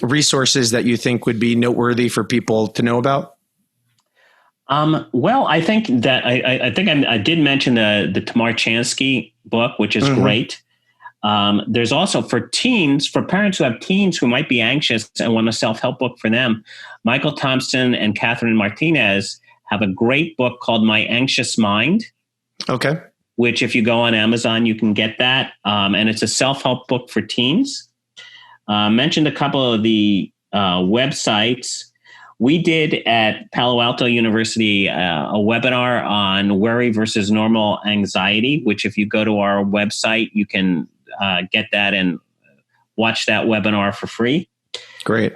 Speaker 1: resources that you think would be noteworthy for people to know about?
Speaker 2: Well, I think that I did mention the Tamar Chansky book, which is great. There's also for teens, for parents who have teens who might be anxious and want a self-help book for them. Michael Thompson and Catherine Martinez have a great book called My Anxious Mind.
Speaker 1: Okay.
Speaker 2: Which if you go on Amazon, you can get that. And it's a self-help book for teens. Mentioned a couple of the websites. We did at Palo Alto University a webinar on worry versus normal anxiety, which if you go to our website, you can get that and watch that webinar for free.
Speaker 1: Great.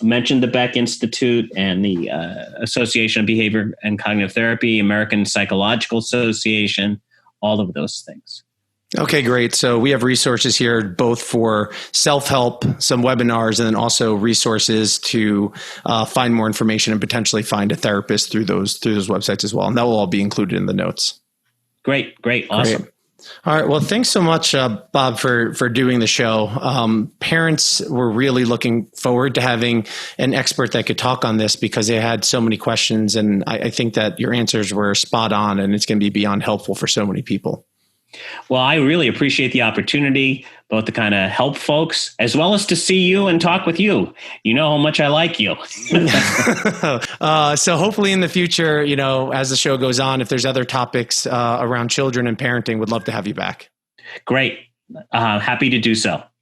Speaker 2: Mentioned the Beck Institute and the Association of Behavior and Cognitive Therapy, American Psychological Association, all of those things.
Speaker 1: Okay, great. So we have resources here both for self-help, some webinars, and then also resources to find more information and potentially find a therapist through those websites as well. And that will all be included in the notes.
Speaker 2: Great. Awesome.
Speaker 1: Great. All right. Well, thanks so much, Bob, for doing the show. Parents were really looking forward to having an expert that could talk on this because they had so many questions. And I think that your answers were spot on, and it's going to be beyond helpful for so many people.
Speaker 2: Well, I really appreciate the opportunity, both to kind of help folks as well as to see you and talk with you. You know how much I like you.
Speaker 1: So hopefully in the future, as the show goes on, if there's other topics around children and parenting, would love to have you back.
Speaker 2: Great. Happy to do so.